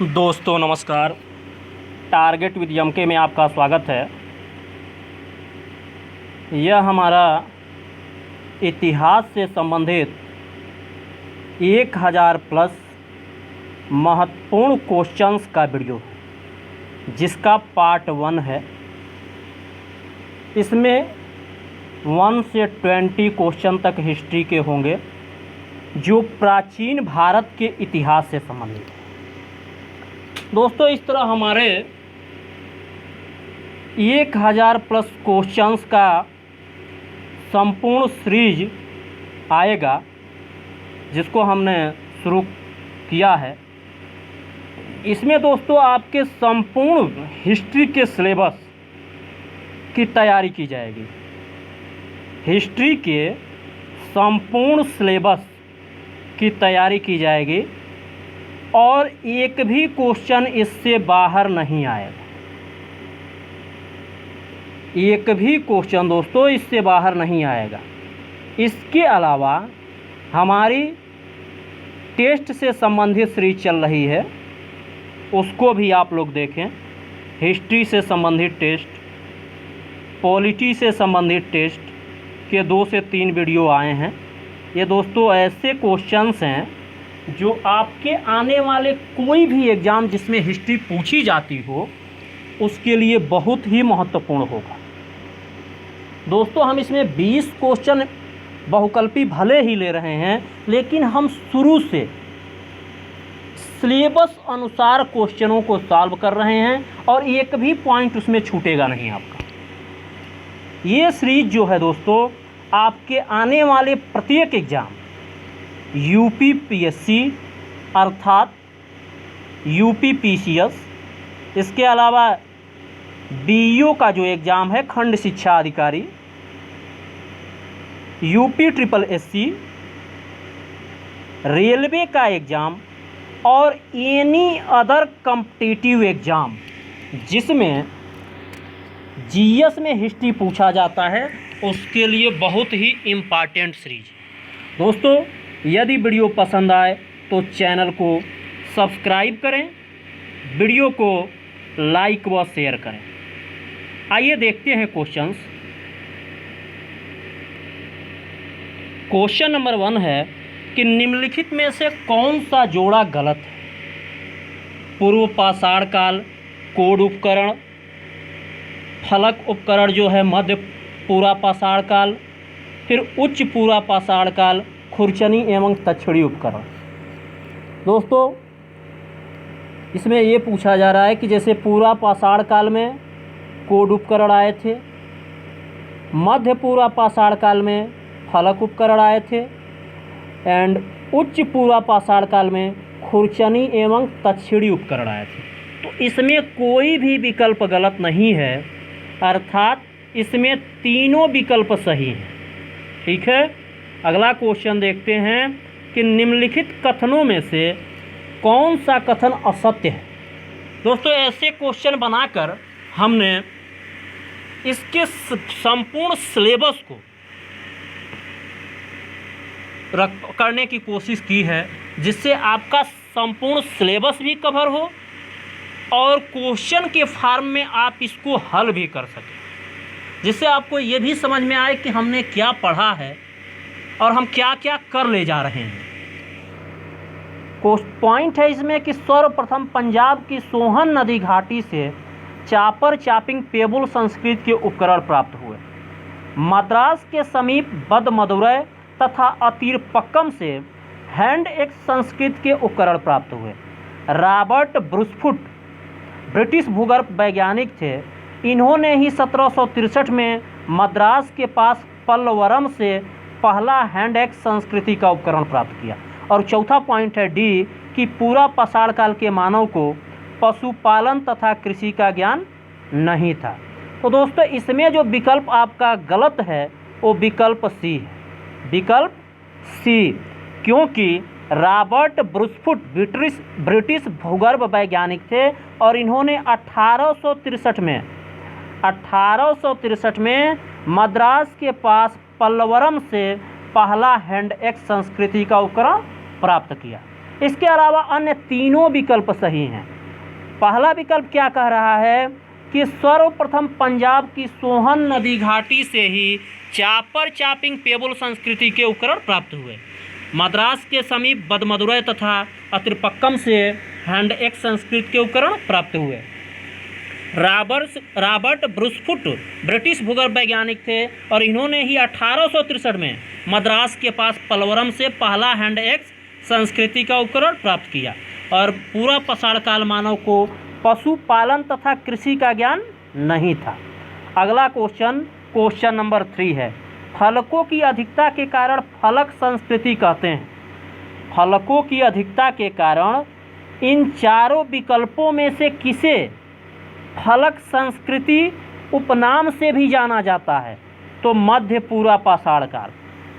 दोस्तों नमस्कार। Target with MK में आपका स्वागत है। यह हमारा इतिहास से संबंधित 1000 प्लस महत्वपूर्ण क्वेश्चंस का वीडियो है, जिसका पार्ट 1 है। इसमें 1 से 20 क्वेश्चन तक हिस्ट्री के होंगे, जो प्राचीन भारत के इतिहास से संबंधित है। दोस्तों, इस तरह हमारे 1000 प्लस क्वेश्चंस का संपूर्ण सीरीज आएगा, जिसको हमने शुरू किया है। इसमें दोस्तों आपके संपूर्ण हिस्ट्री के सिलेबस की तैयारी की जाएगी। हिस्ट्री के संपूर्ण सिलेबस की तैयारी की जाएगी और एक भी क्वेश्चन इससे बाहर नहीं आएगा। एक भी क्वेश्चन दोस्तों इससे बाहर नहीं आएगा। इसके अलावा हमारी टेस्ट से संबंधित सीरीज चल रही है, उसको भी आप लोग देखें। हिस्ट्री से संबंधित टेस्ट, पॉलिटी से संबंधित टेस्ट के 2 से 3 वीडियो आए हैं। ये दोस्तों ऐसे क्वेश्चंस हैं जो आपके आने वाले कोई भी एग्ज़ाम जिसमें हिस्ट्री पूछी जाती हो, उसके लिए बहुत ही महत्वपूर्ण होगा। दोस्तों, हम इसमें 20 क्वेश्चन बहुकल्पी भले ही ले रहे हैं, लेकिन हम शुरू से सिलेबस अनुसार क्वेश्चनों को सॉल्व कर रहे हैं और एक भी पॉइंट उसमें छूटेगा नहीं आपका। ये सीरीज जो है दोस्तों, आपके आने वाले प्रत्येक एग्ज़ाम, यूपी पीएससी अर्थात यूपी पीसीएस, इसके अलावा बीईओ का जो एग्ज़ाम है खंड शिक्षा अधिकारी, यूपी ट्रिपल एससी, रेलवे का एग्ज़ाम और एनी अदर कॉम्पिटिटिव एग्ज़ाम जिसमें जीएस में हिस्ट्री पूछा जाता है, उसके लिए बहुत ही इम्पॉर्टेंट सीरीज। दोस्तों, यदि वीडियो पसंद आए तो चैनल को सब्सक्राइब करें, वीडियो को लाइक व शेयर करें। आइए देखते हैं क्वेश्चंस। क्वेश्चन नंबर 1 है कि निम्नलिखित में से कौन सा जोड़ा गलत है? पूर्व पाषाण काल कोड उपकरण, फलक उपकरण जो है मध्य पूरा पाषाण काल, फिर उच्च पूरा पाषाण काल, खुरचनी एवं तक्षणी उपकरण। दोस्तों, इसमें ये पूछा जा रहा है कि जैसे पूरा पाषाण काल में कोड उपकरण आए थे, मध्य पूरा पाषाण काल में फलक उपकरण आए थे एंड उच्च पूरा पाषाण काल में खुरचनी एवं तक्षणी उपकरण आए थे। तो इसमें कोई भी विकल्प गलत नहीं है, अर्थात इसमें तीनों विकल्प सही हैं। ठीक है, अगला क्वेश्चन देखते हैं कि निम्नलिखित कथनों में से कौन सा कथन असत्य है। दोस्तों, ऐसे क्वेश्चन बनाकर हमने इसके संपूर्ण सिलेबस को करने की कोशिश की है, जिससे आपका संपूर्ण सिलेबस भी कवर हो और क्वेश्चन के फॉर्म में आप इसको हल भी कर सकें, जिससे आपको ये भी समझ में आए कि हमने क्या पढ़ा है और हम क्या क्या कर ले जा रहे हैं। पॉइंट है इसमें कि सर्वप्रथम पंजाब की सोहन नदी घाटी से चापर चापिंग पेबुल संस्कृत के उपकरण प्राप्त हुए। मद्रास के समीप बदमदुरै तथा अतीरपक्कम से हैंड एक्स संस्कृत के उपकरण प्राप्त हुए। रॉबर्ट ब्रूसफुट ब्रिटिश भूगर्भ वैज्ञानिक थे। इन्होंने ही 1763 में मद्रास के पास पल्लवरम से पहला हैंड एक्स संस्कृति का उपकरण प्राप्त किया। और चौथा पॉइंट है डी कि पूरा पाषाण काल के मानव को पशुपालन तथा कृषि का ज्ञान नहीं था। तो दोस्तों, इसमें जो विकल्प आपका गलत है वो विकल्प सी है, विकल्प सी, क्योंकि रॉबर्ट ब्रूसफुट ब्रिटिश भूगर्भ वैज्ञानिक थे और इन्होंने 1863 में मद्रास के पास पल्लवरम से पहला हैंड एक्स संस्कृति का उपकरण प्राप्त किया। इसके अलावा अन्य तीनों विकल्प सही हैं। पहला विकल्प क्या कह रहा है कि सर्वप्रथम पंजाब की सोहन नदी घाटी से ही चापर चापिंग पेबल संस्कृति के उपकरण प्राप्त हुए। मद्रास के समीप बदमदुरै तथा अतिरपक्कम से हैंड एक्स संस्कृत के उपकरण प्राप्त हुए। रॉबर्ट ब्रूसफुट ब्रिटिश भूगर्भ वैज्ञानिक थे और इन्होंने ही 1863 में मद्रास के पास पलवरम से पहला हैंड एक्स संस्कृति का उपकरण प्राप्त किया। और पूरा पाषाण काल मानव को पशुपालन तथा कृषि का ज्ञान नहीं था। अगला क्वेश्चन नंबर 3 है, फलकों की अधिकता के कारण फलक संस्कृति कहते हैं। फलकों की अधिकता के कारण इन चारों विकल्पों में से किसे फलक संस्कृति उपनाम से भी जाना जाता है? तो मध्य पूरा पाषाण काल।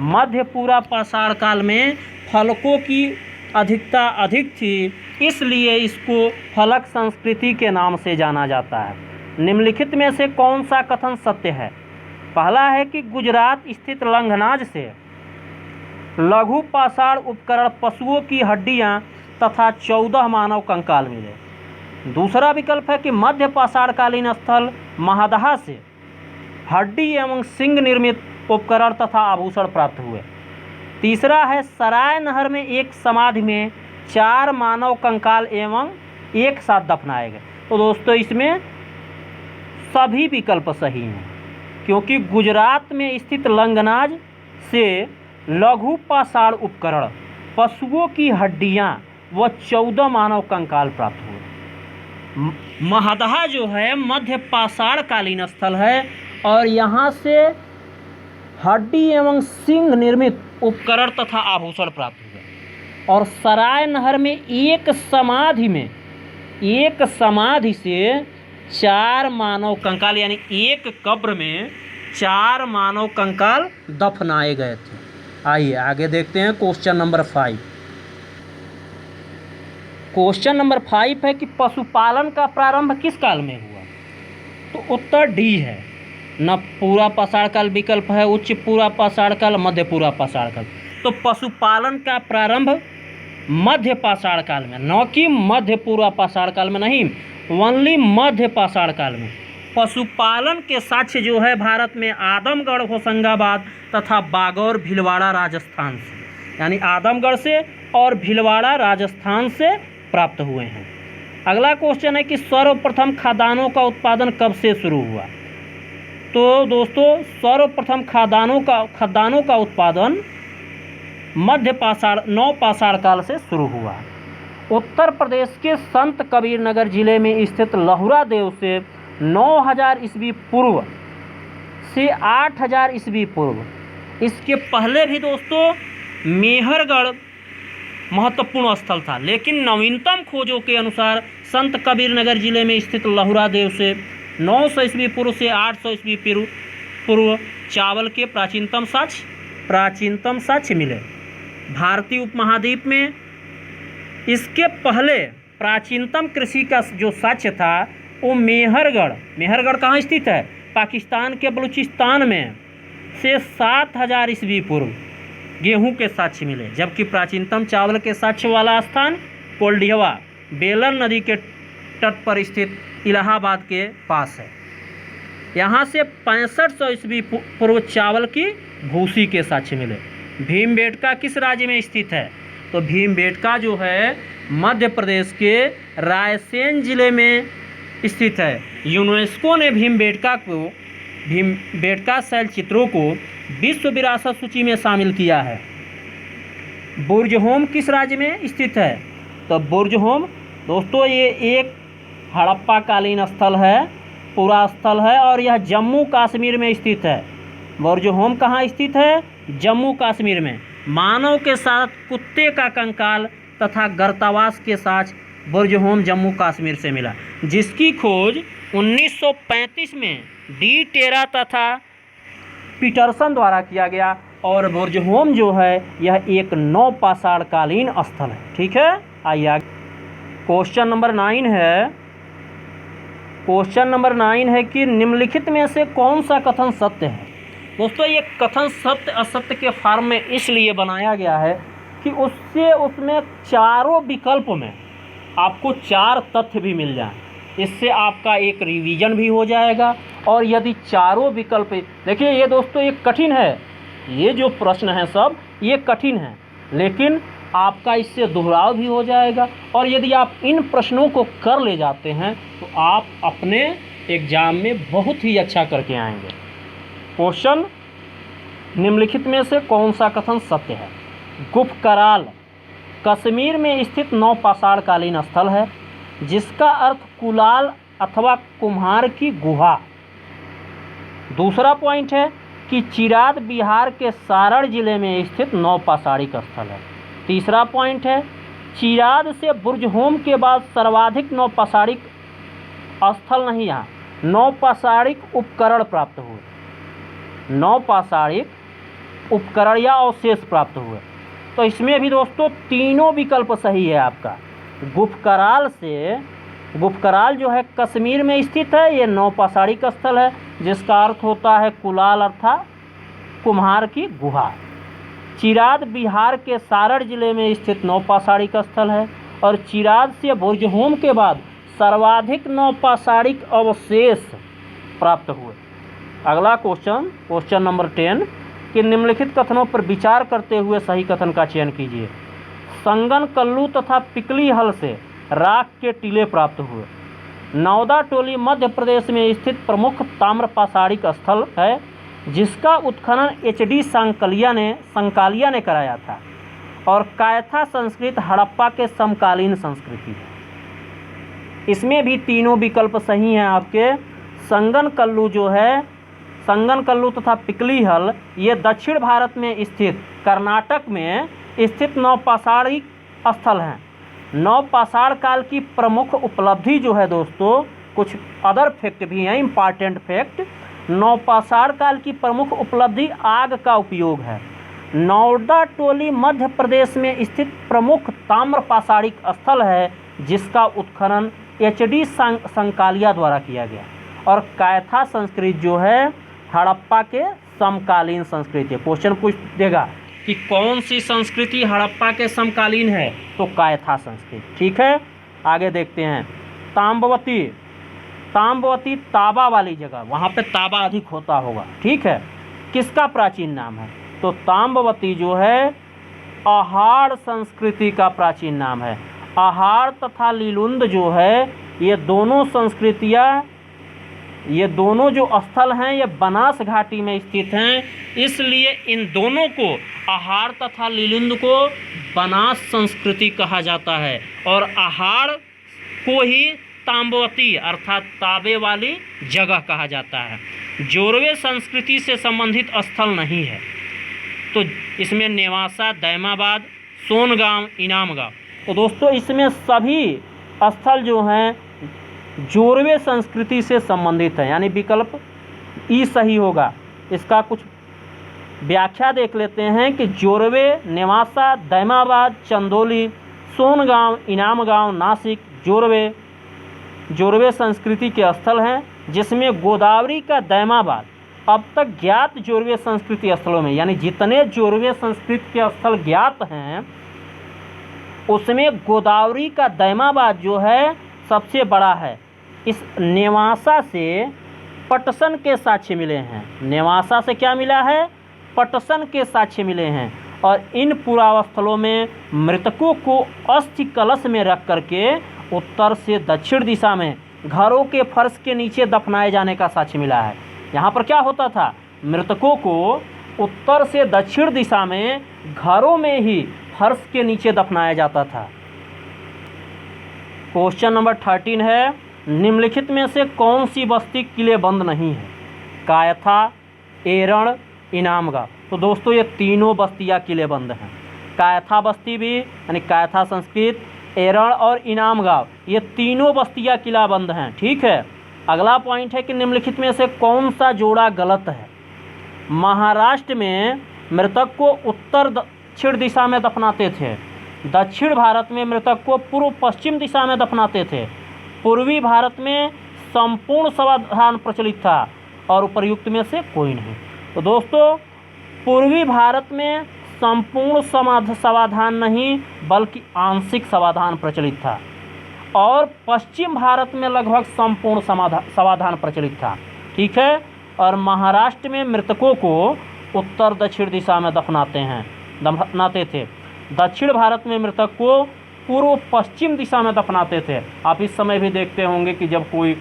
मध्य पूरा पाषाण काल में फलकों की अधिकता अधिक थी, इसलिए इसको फलक संस्कृति के नाम से जाना जाता है। निम्नलिखित में से कौन सा कथन सत्य है? पहला है कि गुजरात स्थित लंघनाज से लघु पाषाण उपकरण पशुओं की हड्डियां तथा 14 मानव कंकाल मिले। दूसरा विकल्प है कि मध्य पाषाणकालीन स्थल महादहा से हड्डी एवं सिंग निर्मित उपकरण तथा आभूषण प्राप्त हुए। तीसरा है सराय नहर में एक समाधि में 4 मानव कंकाल एवं एक साथ दफनाए गए। तो दोस्तों इसमें सभी विकल्प सही हैं, क्योंकि गुजरात में स्थित लंघनाज से लघु पाषाण उपकरण पशुओं की हड्डियां व 14 मानव कंकाल प्राप्त हुए। महादहा जो है मध्य पाषाणकालीन स्थल है और यहाँ से हड्डी एवं सिंग निर्मित उपकरण तथा आभूषण प्राप्त हुए। और सराय नहर में एक समाधि से 4 मानव कंकाल यानी एक कब्र में 4 मानव कंकाल दफनाए गए थे। आइए आगे देखते हैं क्वेश्चन नंबर 5। क्वेश्चन नंबर 5 है कि पशुपालन का प्रारंभ किस काल में हुआ? तो उत्तर डी है, न पूरा पाषाण काल विकल्प है, उच्च पूरा पाषाण काल, मध्य पूरा पाषाण काल। तो पशुपालन का प्रारंभ मध्य पाषाण काल में, न कि मध्य पूरा पाषाण काल में नहीं, ओनली मध्य पाषाण काल में। पशुपालन के साक्ष्य जो है भारत में आदमगढ़ होशंगाबाद तथा बागौर भीलवाड़ा राजस्थान से, यानी आदमगढ़ से और भीलवाड़ा राजस्थान से प्राप्त हुए हैं। अगला क्वेश्चन है कि सर्वप्रथम खाद्यान्नों का उत्पादन कब से शुरू हुआ? तो दोस्तों सर्वप्रथम खाद्यान्नों का उत्पादन मध्य पाषाण 9 पाषाण काल से शुरू हुआ। उत्तर प्रदेश के संत कबीर नगर जिले में स्थित लहुरा देव से 9000 ईस्वी पूर्व से 8000 ईस्वी पूर्व, इसके पहले भी दोस्तों मेहरगढ़ महत्वपूर्ण स्थल था, लेकिन नवीनतम खोजों के अनुसार संत कबीर नगर जिले में स्थित लहुरा देव से 900 ईस्वी पूर्व से 800 ईस्वी पूर्व चावल के प्राचीनतम साक्ष्य मिले। भारतीय उपमहाद्वीप में इसके पहले प्राचीनतम कृषि का जो साक्ष्य था वो मेहरगढ़ कहाँ स्थित है? पाकिस्तान के बलूचिस्तान में से 7000 ईस्वी पूर्व गेहूं के साक्ष्य मिले, जबकि प्राचीनतम चावल के साक्ष्य वाला स्थान कोल्डिहवा बेलन नदी के तट पर स्थित इलाहाबाद के पास है। यहाँ से 6500 ईस्वी पूर्व चावल की भूसी के साक्ष्य मिले। भीमबेटका किस राज्य में स्थित है? तो भीमबेटका जो है मध्य प्रदेश के रायसेन जिले में स्थित है। यूनेस्को ने भीमबेटका शैल चित्रों को विश्व विरासत सूची में शामिल किया है। बुर्जहोम किस राज्य में स्थित है? तो बुर्जहोम दोस्तों ये एक हड़प्पा कालीन स्थल है, पूरा स्थल है और यह जम्मू कश्मीर में स्थित है। बुर्जहोम कहाँ स्थित है? जम्मू कश्मीर में। मानव के साथ कुत्ते का कंकाल तथा गर्तावास के साथ बुर्जहोम जम्मू कश्मीर से मिला, जिसकी खोज 1935 में डी टेरा तथा पीटरसन द्वारा किया गया। और बुर्जहोम जो है यह एक 9 पाषाण कालीन स्थल है। ठीक है, आइए क्वेश्चन नंबर 9 है। क्वेश्चन नंबर 9 है कि निम्नलिखित में से कौन सा कथन सत्य है? दोस्तों ये कथन सत्य असत्य के फॉर्म में इसलिए बनाया गया है कि उससे उसमें चारों विकल्प में आपको 4 तथ्य भी मिल जाएं। इससे आपका एक रिवीजन भी हो जाएगा। और यदि चारों विकल्प, देखिए ये दोस्तों ये कठिन है, ये जो प्रश्न हैं सब ये कठिन है, लेकिन आपका इससे दोहराव भी हो जाएगा। और यदि आप इन प्रश्नों को कर ले जाते हैं तो आप अपने एग्ज़ाम में बहुत ही अच्छा करके आएंगे। क्वेश्चन, निम्नलिखित में से कौन सा कथन सत्य है? गुफ कराल कश्मीर में स्थित नवपाषाणकालीन स्थल है जिसका अर्थ कुलाल अथवा कुम्हार की गुहा। दूसरा पॉइंट है कि चिराद बिहार के सारण जिले में स्थित नवपाषाणिक स्थल है। तीसरा पॉइंट है चिराद से बुर्जहोम के बाद सर्वाधिक नवपाषाणिक स्थल नहीं, यहाँ नवपाषाणिक उपकरण प्राप्त हुए, नवपाषाणिक उपकरण या अवशेष प्राप्त हुए। तो इसमें भी दोस्तों तीनों विकल्प सही है आपका। गुफकराल जो है कश्मीर में स्थित है, ये नवपाषाणिक स्थल है जिसका अर्थ होता है कुलाल अर्थात कुम्हार की गुहा। चिराद बिहार के सारण जिले में स्थित नवपाषाणिक स्थल है और चिराद से बुर्जहोम के बाद सर्वाधिक नवपाषाणिक अवशेष प्राप्त हुए। अगला क्वेश्चन नंबर 10 कि निम्नलिखित कथनों पर विचार करते हुए सही कथन का चयन कीजिए। संगन कल्लू तथा पिकली हल से राख के टीले प्राप्त हुए। नौदा टोली मध्य प्रदेश में स्थित प्रमुख ताम्रपाषाणिक स्थल है जिसका उत्खनन HD सांकालिया ने कराया था। और कायथा संस्कृत हड़प्पा के समकालीन संस्कृति है। इसमें भी तीनों विकल्प सही हैं आपके। संगन कल्लू तथा पिकली हल ये दक्षिण भारत में स्थित कर्नाटक में स्थित नवपाषाणिक स्थल हैं। नवपाषाण काल की प्रमुख उपलब्धि जो है दोस्तों, कुछ अदर फैक्ट भी हैं, इम्पॉर्टेंट फैक्ट। नवपाषाण काल की प्रमुख उपलब्धि आग का उपयोग है। नौदा टोली मध्य प्रदेश में स्थित प्रमुख ताम्रपाषाणिक स्थल है जिसका उत्खनन HD सांकालिया द्वारा किया गया। और कायथा संस्कृत जो है हड़प्पा के समकालीन संस्कृति। क्वेश्चन पूछ देगा कि कौन सी संस्कृति हड़प्पा के समकालीन है, तो कायथा संस्कृति। ठीक है, आगे देखते हैं। ताम्रवती ताबा वाली जगह, वहाँ पे ताबा अधिक होता होगा। ठीक है, किसका प्राचीन नाम है? तो ताम्रवती जो है आहार संस्कृति का प्राचीन नाम है। आहार तथा लीलुंद जो है ये दोनों संस्कृतियाँ, ये दोनों जो स्थल हैं ये बनास घाटी में स्थित हैं, इसलिए इन दोनों को आहार तथा लीलुंद को बनास संस्कृति कहा जाता है। और आहार को ही ताम्रवती अर्थात ताबे वाली जगह कहा जाता है। जोरवे संस्कृति से संबंधित स्थल नहीं है। तो इसमें नेवासा, दैमाबाद, सोनगांव, इनामगांव। तो दोस्तों इसमें सभी स्थल जो हैं जोरवे संस्कृति से संबंधित है, यानी विकल्प ई सही होगा। इसका कुछ व्याख्या देख लेते हैं कि जोरवे, नेवासा, दैमाबाद, चंदौली, सोनगांव, इनामगांव, नासिक जोरवे संस्कृति के स्थल हैं, जिसमें गोदावरी का दैमाबाद अब तक ज्ञात जोरवे संस्कृति स्थलों में, यानी जितने जोरवे संस्कृति के स्थल ज्ञात हैं उसमें गोदावरी का दैमाबाद जो है सबसे बड़ा है। इस नेवासा से पटसन के साक्ष्य मिले हैं। नेवासा से क्या मिला है? पटसन के साक्ष्य मिले हैं। और इन पुरास्थलों में मृतकों को अस्थि कलश में रख करके उत्तर से दक्षिण दिशा में घरों के फर्श के नीचे दफनाए जाने का साक्ष्य मिला है। यहाँ पर क्या होता था? मृतकों को उत्तर से दक्षिण दिशा में घरों में ही फर्श के नीचे दफनाया जाता था। क्वेश्चन नंबर 13 है, निम्नलिखित में से कौन सी बस्ती किलेबंद नहीं है? कायथा, एरण, इनामगांव। तो दोस्तों ये तीनों बस्तियाँ किलेबंद हैं। कायथा बस्ती भी यानी कायथा संस्कृत, एरण और इनामगांव, ये तीनों बस्तियाँ किलाबंद हैं। ठीक है, अगला पॉइंट है कि निम्नलिखित में से कौन सा जोड़ा गलत है? महाराष्ट्र में मृतक को उत्तर दक्षिण दिशा में दफनाते थे। दक्षिण भारत में मृतक को पूर्व पश्चिम दिशा में दफनाते थे। पूर्वी भारत में संपूर्ण समाधान प्रचलित था और उपर्युक्त में से कोई नहीं। तो दोस्तों पूर्वी भारत में संपूर्ण समाधान नहीं बल्कि आंशिक समाधान प्रचलित था, और पश्चिम भारत में लगभग संपूर्ण समाधान प्रचलित था। ठीक है। और महाराष्ट्र में मृतकों को उत्तर दक्षिण दिशा में दफनाते थे। दक्षिण भारत में मृतक को पूर्व पश्चिम दिशा में दफनाते थे। आप इस समय भी देखते होंगे कि जब कोई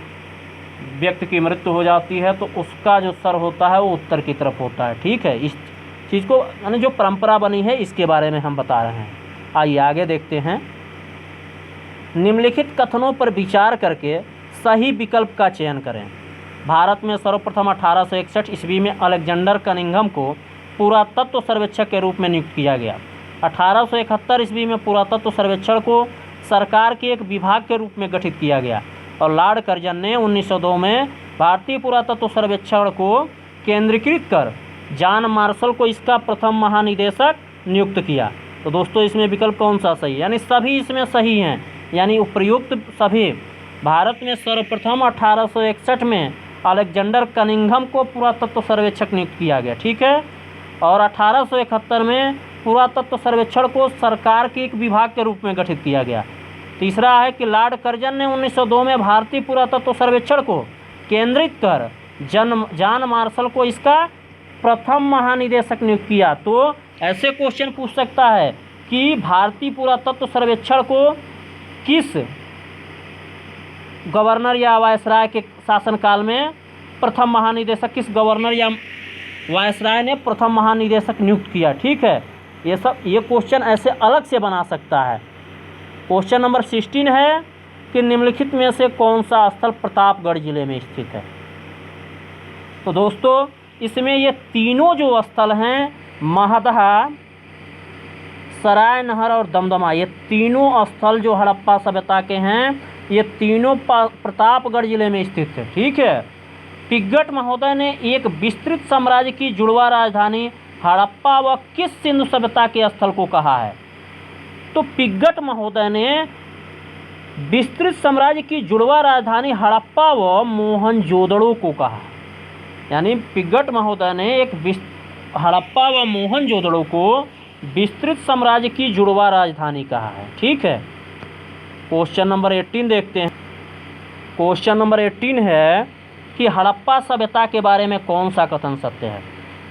व्यक्ति की मृत्यु हो जाती है तो उसका जो सर होता है वो उत्तर की तरफ होता है। ठीक है। इस चीज़ को यानी जो परंपरा बनी है इसके बारे में हम बता रहे हैं। आइए आगे देखते हैं। निम्नलिखित कथनों पर विचार करके सही विकल्प का चयन करें। भारत में सर्वप्रथम 1861 ईस्वी में अलेक्जेंडर कनिंघम को पुरातत्व सर्वेक्षक के रूप में नियुक्त किया गया। 1871 ईस्वी में पुरातत्व सर्वेक्षण को सरकार के एक विभाग के रूप में गठित किया गया, और लॉर्ड कर्जन ने 1902 में भारतीय पुरातत्व सर्वेक्षण को केंद्रीकृत कर जॉन मार्शल को इसका प्रथम महानिदेशक नियुक्त किया। तो दोस्तों इसमें विकल्प कौन सा सही है? यानी सभी इसमें सही हैं, यानी उपयुक्त सभी। भारत में सर्वप्रथम 1861 में अलेक्जेंडर कनिंघम को पुरातत्व सर्वेक्षक नियुक्त किया गया। ठीक है। और 1871 में पुरातत्व सर्वेक्षण को सरकार के एक विभाग के रूप में गठित किया गया। तीसरा है कि लॉर्ड कर्जन ने 1902 में भारतीय पुरातत्व सर्वेक्षण को केंद्रित कर जॉन मार्शल को इसका प्रथम महानिदेशक नियुक्त किया। तो ऐसे क्वेश्चन पूछ सकता है कि भारतीय पुरातत्व सर्वेक्षण को किस गवर्नर या वायसराय के शासनकाल में प्रथम महानिदेशक, किस गवर्नर या वायसराय ने प्रथम महानिदेशक नियुक्त किया। ठीक है। ये क्वेश्चन ऐसे अलग से बना सकता है। क्वेश्चन नंबर 16 है कि निम्नलिखित में से कौन सा स्थल प्रतापगढ़ जिले में स्थित है। तो दोस्तों इसमें ये तीनों जो स्थल हैं, महदहा, सराय नहर और दमदमा, ये तीनों स्थल जो हड़प्पा सभ्यता के हैं, ये तीनों प्रतापगढ़ जिले में स्थित है। ठीक है। पिग्गट महोदय ने एक विस्तृत साम्राज्य की जुड़वा राजधानी हड़प्पा व किस सिंधु सभ्यता के स्थल को कहा है? तो पिग्गट महोदय ने विस्तृत साम्राज्य की जुड़वा राजधानी हड़प्पा व मोहनजोदड़ो को कहा। यानी पिग्गट महोदय ने एक हड़प्पा व मोहनजोदड़ो को विस्तृत साम्राज्य की जुड़वा राजधानी कहा है। ठीक है। क्वेश्चन नंबर 18 देखते हैं। क्वेश्चन नंबर 18 है कि हड़प्पा सभ्यता के बारे में कौन सा कथन सत्य है?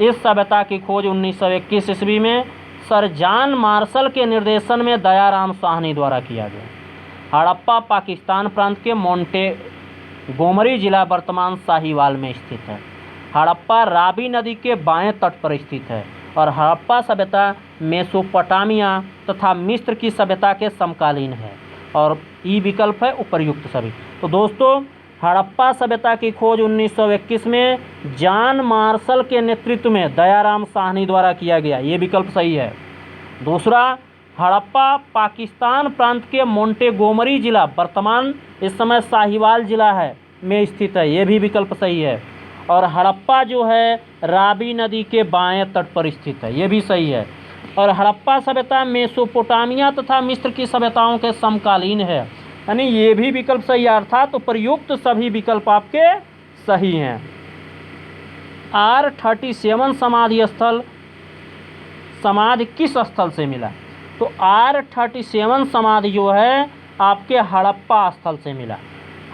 इस सभ्यता की खोज 1921 ईस्वी में सर जॉन मार्शल के निर्देशन में दयाराम साहनी द्वारा किया गया। हड़प्पा पाकिस्तान प्रांत के मोंटेगोमरी जिला वर्तमान साहिवाल में स्थित है। हड़प्पा रावी नदी के बाएं तट पर स्थित है, और हड़प्पा सभ्यता मेसोपोटामिया तथा मिस्र की सभ्यता के समकालीन है, और ई विकल्प है उपर्युक्त सभी। तो दोस्तों हड़प्पा सभ्यता की खोज 1921 में जॉन मार्शल के नेतृत्व में दयाराम साहनी द्वारा किया गया, ये विकल्प सही है। दूसरा, हड़प्पा पाकिस्तान प्रांत के मोंटेगोमरी जिला वर्तमान इस समय साहिवाल जिला है में स्थित है, ये भी विकल्प सही है। और हड़प्पा जो है रावी नदी के बाएं तट पर स्थित है, ये भी सही है। और हड़प्पा सभ्यता मेसोपोटामिया तथा मिस्र की सभ्यताओं के समकालीन है, यानी ये भी विकल्प सही है। अर्थात उपयुक्त सभी विकल्प आपके सही हैं। R37 समाधि स्थल समाधि किस स्थल से मिला? तो R37 समाधि जो है आपके हड़प्पा स्थल से मिला।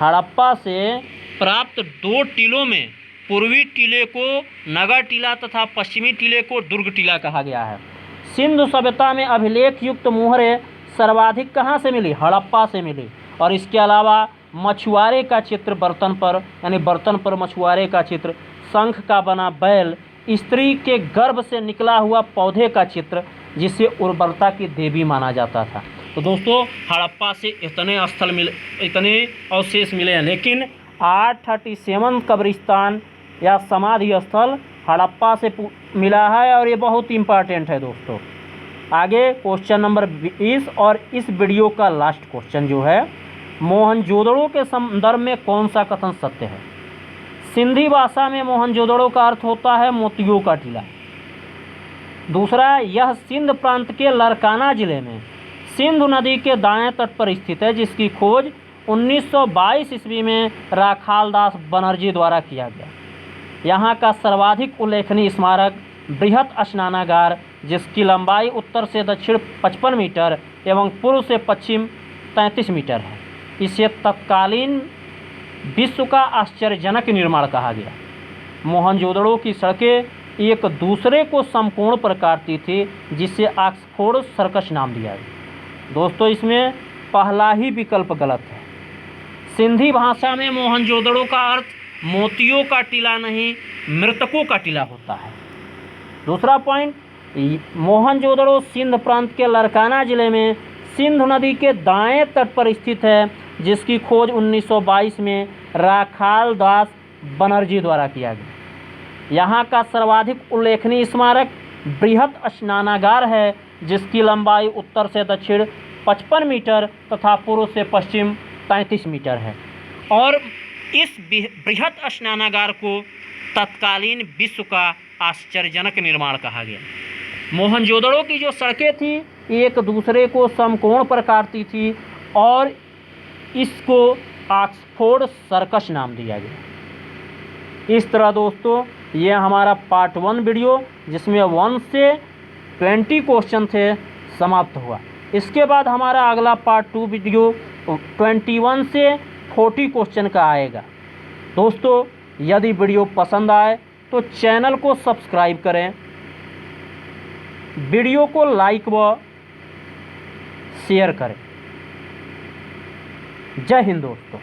हड़प्पा से प्राप्त 2 टीलों में पूर्वी टीले को नगर टीला तथा पश्चिमी टीले को दुर्ग टीला कहा गया है। सिंधु सभ्यता में अभिलेख युक्त मुहरें सर्वाधिक कहाँ से मिली? हड़प्पा से मिली। और इसके अलावा मछुआरे का चित्र बर्तन पर, यानी बर्तन पर मछुआरे का चित्र, शंख का बना बैल, स्त्री के गर्भ से निकला हुआ पौधे का चित्र, जिसे उर्वरता की देवी माना जाता था। तो दोस्तों हड़प्पा से इतने अवशेष मिले हैं, लेकिन R37 कब्रिस्तान या समाधि स्थल हड़प्पा से मिला है, और ये बहुत इम्पॉर्टेंट है दोस्तों। आगे क्वेश्चन नंबर 20 और इस वीडियो का लास्ट क्वेश्चन जो है, मोहनजोदड़ो के संदर्भ में कौन सा कथन सत्य है? सिंधी भाषा में मोहनजोदड़ो का अर्थ होता है मोतियों का टीला। दूसरा, यह सिंध प्रांत के लरकाना जिले में सिंधु नदी के दाएं तट पर स्थित है, जिसकी खोज 1922 ईस्वी में राखालदास बनर्जी द्वारा किया गया। यहाँ का सर्वाधिक उल्लेखनीय स्मारक बृहत स्नानागार जिसकी लंबाई उत्तर से दक्षिण 55 मीटर एवं पूर्व से पश्चिम 33 मीटर है। इसे तत्कालीन विश्व का आश्चर्यजनक निर्माण कहा गया। मोहनजोदड़ो की सड़कें एक दूसरे को समकोण पर काटती थी, जिसे ऑक्सफोर्ड सर्कस नाम दिया गया। दोस्तों, इसमें पहला ही विकल्प गलत है। सिंधी भाषा में मोहनजोदड़ो का अर्थ मोतियों का टीला नहीं, मृतकों का टीला होता है। दूसरा पॉइंट, मोहनजोदड़ो सिंध प्रांत के लरकाना जिले में सिंध नदी के दाएं तट पर स्थित है, जिसकी खोज 1922 में राखाल दास बनर्जी द्वारा किया गया। यहाँ का सर्वाधिक उल्लेखनीय स्मारक बृहत स्नानागार है, जिसकी लंबाई उत्तर से दक्षिण 55 मीटर तथा पूर्व से पश्चिम 33 मीटर है। और इस बृहत स्नानागार को तत्कालीन विश्व का आश्चर्यजनक निर्माण कहा गया। मोहनजोदड़ो की जो सड़कें थी एक दूसरे को समकोण पर काटती थी और इसको ऑक्सफोर्ड सर्कस नाम दिया गया। इस तरह दोस्तों, ये हमारा पार्ट 1 वीडियो, जिसमें 1 से 20 क्वेश्चन थे, समाप्त हुआ। इसके बाद हमारा अगला पार्ट 2 वीडियो 21 से 40 क्वेश्चन का आएगा। दोस्तों, यदि वीडियो पसंद आए तो चैनल को सब्सक्राइब करें, वीडियो को लाइक व शेयर करें। जय हिंद दोस्तों।